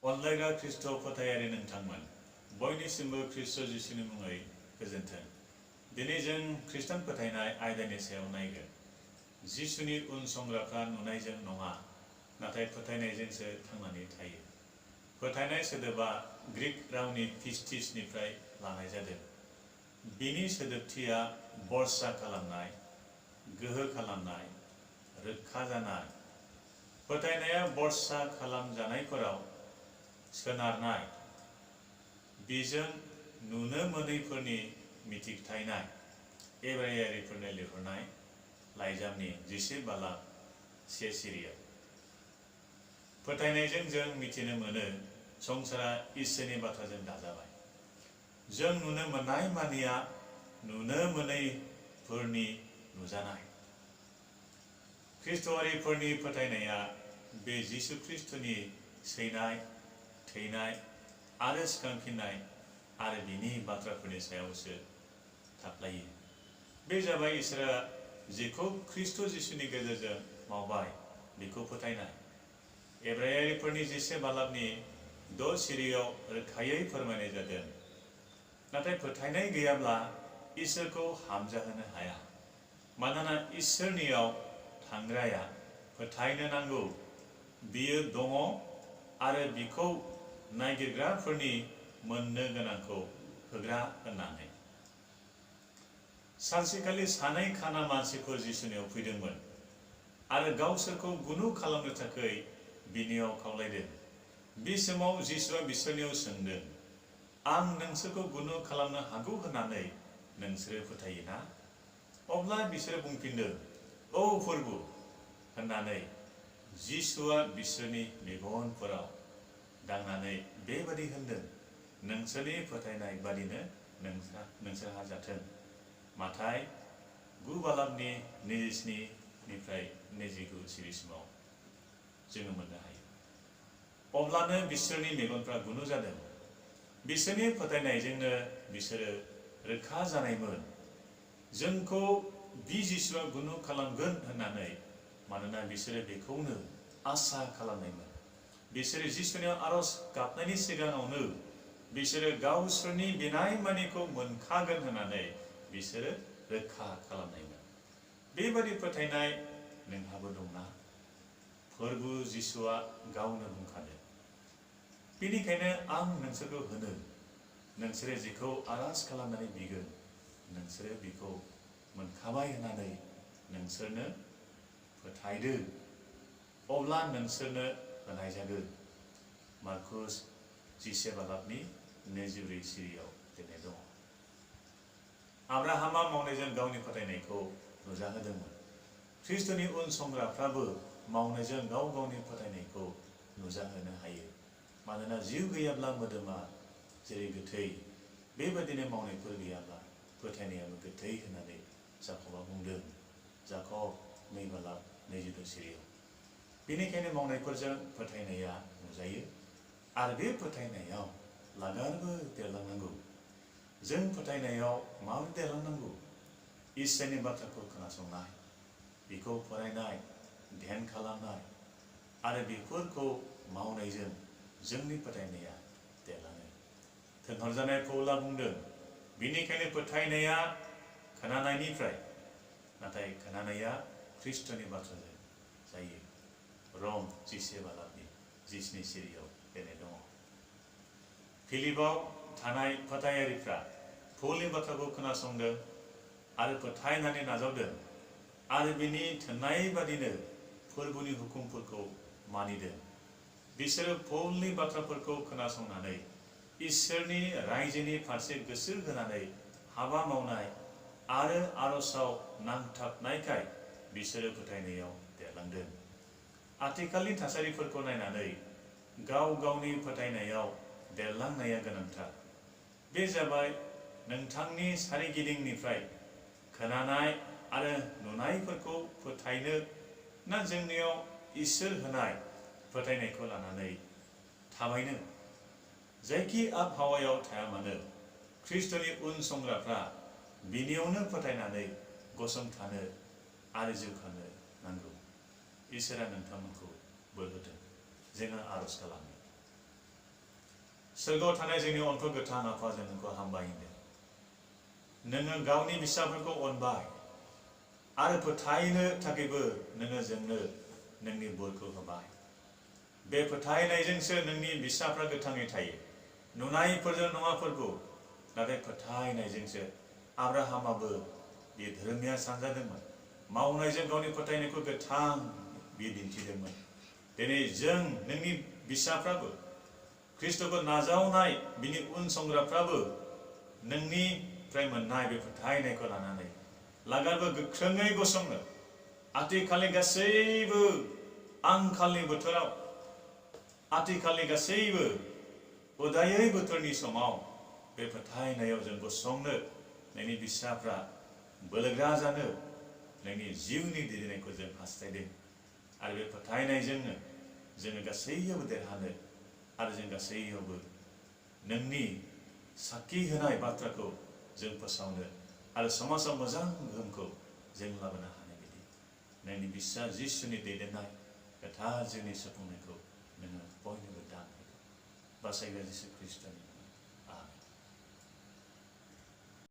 अनलायग्रा ख्रीष्ट फोथायारि नोंथांमोन बयनिसिमबो ख्रीष्ट जिसुनि मुङै गोजोन्थों। दिनै जों खृष्टान फोथायनाय आयदानि सायाव नायगोन। जिसुनि उन संग्राफ्रा नुनायजों नङा नाथाय फोथायनायजोंसो थांनानै थायो। फोथायनाय सोदोबा ग्रीक रावनि पिस्टिसनिफ्राय लानाय जादों। बिनि सोदोबथिया भरसा खालामनाय, गोहो खालामनाय, रोखा जानाय। फोथायनाया भरसा खालामजानायफोराव सोनारनाय, बिजों नुनो मोनैफोरनि मिथिथायनाय। एब्रायारिफोरनो लिरहरनाय लाइजामनि 10 बालाब 1 सिरियाव। फोथायनायजों जों मिथिनो मोनो संसारा इसोरनि बाथ्राजों दाजाबाय। जों नुनो मोननाय मानिया नुनो मोनैफोरनि नुजानाय। ख्रीष्टआरिफोरनि फोथायनाया बे जिसु ख्रीष्टनि सैनाय, थैनाय आरो सिखांफिननाय आरो बिनि बाथ्राफोरनि सायावसो थाफ्लायो। बे जाबाय इसोरा जेखौ ख्रीष्ट जिसुनि गेजेरजों मावबाय बेखौ फोथायनाय। एब्रायारिफोरनि 10 बालाबनि 6 सिरियाव रोखायै फोरमायनाय जादों। नाथाय फोथायनाय गैयाब्ला इसोरखौ हामजाहोनो हाया। मानोना इसोरनियाव थांग्राया फोथायनो नांगौ बियो दङ आरो बिखौ नागिरग्राफोरनि मोननो गोनांखौ होग्रा होननानै। सानसेखालि सानै खाना मानसिफोर जिसुनियाव फैदोंमोन आरो गावसोरखौ गुनु खालामनो थाखाय बिनियाव खावलायदों। बे समाव जिसुआ बिसोरनियाव सोंदों, आं नोंसोरखौ गुनु खालामनो हागौ होननानै नोंसोरो फोथायोना? अब्ला बिसोरो बुंफिनदों, औ प्रभु होननानै। जिसुआ बिसोरनि मेगनफोराव दांनानै बेबादि होनदों, नोंसोरनि फोथायनाय बादिनो नोंसोरहा जाथों। माथाय 9 बालाबनि 27 निफ्राय 29 सिरिसिमाव जोङो मोननो हायो। अब्लानो बिसोरनि मेगनफ्रा गुनु जादों। बिसोरनि फोथायनायजोंनो बिसोरो रोखा जानायमोन जोंखौ बि जिसुआ गुनु खालामगोन होननानै। मानोना बिसोरो बेखौनो आसा खालामनायमोन। बिसोरो जिसुनियाव आरज गाबनायनि सिगाङावनो बिसोरो गावसोरनि बिनाय मानिखौ मोनखागोन होननानै बिसोरो रोखा खालामनायमोन। बेबादि फोथायनाय नोंहाबो दंना? प्रभु जिसुआ गावनो बुंखादों। बेनिखायनो आं नोंसोरखौ होनो, नोंसोरो जेखौ आरज खालामनानै बिगोन नोंसोरो बेखौ मोनखाबाय होननानै नोंसोरनो फोथायदो, अब्ला नोंसोरनो होनाय जागोन। मार्कुस 10 बालाबनि 24 सिरियाव लिरनाय दङ। आब्राहामा मावनायजों गावनि फोथायनायखौ नुजाहोदोंमोन। ख्रीष्टनि उन संग्राफ्राबो मावनायजों गाव गावनि फोथायनायखौ नुजाहोनो हायो। मानोना जिउ गैयाब्ला मोदोमा जेरै गोथै, बेबादिनो मावनायफोर गैयाब्ला फोथायनायाबो गोथै होननानै जाकबा बुंदों। जाकब 2 बालाब 22 सिरियाव। बेनिखायनो मावनायफोरजों फोथायनाया नुजायो आरो बे फोथायनायाव लागारबो देरलांनांगौ। जों फोथायनायाव माबोरै देरलांनांगौ? इसोरनि बाथ्राखौ खोनासंनाय, बेखौ फरायनाय, ध्यान खालामनाय आरो बेफोरखौ मावनायजों जोंनि फोथायनाया देरलाङो। थिनहरजानाय पौला बुंदों, बेनिखायनो फोथायनाया खोनानायनिफ्राय, नाथाय खोनानाया ख्रीष्टनि बाथ्राजों जायो। रम 10 बालाबनि 17 सिरियाव लिरनाय दङ। फिलिपआव थानाय फोथायारिफ्रा पौलनि बाथ्राखौ खोनासंदों आरो फोथायनानै नाजावदों आरो बिनि थिननाय बादिनो फोरबुनि हुकुमफोरखौ मानिदों। बिसोरो पौलनि बाथ्राफोरखौ खोनासंनानै इसोरनि रायजोनि फारसे गोसो होनानै हाबा मावनाय आरो आरजआव नांथाबनायखाय बिसोरो फोथायनायाव देरलांदों। आथिखालनि थासारिफोरखौ नायनानै गाव गावनि फोथायनायाव देरलांनाया गोनांथार। बे जाबाय नोंथांनि सारिगिदिंनिफ्राय खोनानाय आरो नुनायफोरखौ फोथायनो ना जोंनियाव इसोर होनाय फोथायनायखौ लानानै थाबायनो। जायखि आबहावायाव थाया मानो ख्रीष्टनि उन संग्राफ्रा बिनियावनो फोथायनानै गसंथानो आरो जिउ खांनो नांगौ। इसोरा नोंथांमोनखौ बोर होथों। जोङो आरज खालामो। सोरगोआव थानाय जोंनि अनथोब गोथां आफाजों नोंखौ हामबाय होनदों। नोङो गावनि फिसाफोरखौ अनबाय आरो फोथायनो थाखायबो नोङो जोंनो नोंनि बोरखौ होबाय। बे फोथायनायजोंसो नोंनि फिसाफ्रा गोथाङै थायो। नुनायफोरजों नङाफोरखौ, नाथाय फोथायनायजोंसो। आब्राहामाबो बे धोरोमिया सानजादोंमोन। मावनायजों गावनि फोथायनायखौ गोथां बियो दिन्थिदोंमोन। दिनै जों नोंनि फिसाफ्राबो ख्रिस्ट'खौ नाजावनाय बिनि उन संग्राफ्राबो नोंनिफ्राय मोननाय बे फोथायनायखौ लानानै लागारबो गोख्रोङै गसंनो, आथिखालनि गासैबो आंखालनि बोथोराव, आथिखालनि गासैबो उदायै बोथोरनि समाव बे फोथायनायाव जों गसंनो, नोंनि फिसाफ्रा बोलोग्रा जानो, नोंनि जिउनि दैदेननायखौ जों हास्थायदों। आरो बे फोथायनायजोंनो जोङो गासैयावबो देरहानो आरो जों गासैयावबो नोंनि साखि होनाय बाथ्राखौ जों फोसावनो आरो समाजाव मोजां गोहोमखौ जों लाबोनो हानाय बायदि नोंनि फिसा जिसुनि दैदेननाय गोथार जिउनि सुफुंनायखौ नोङो बयनोबो दान होदो। बासायग्रा जिसु ख्रिस्ट'नि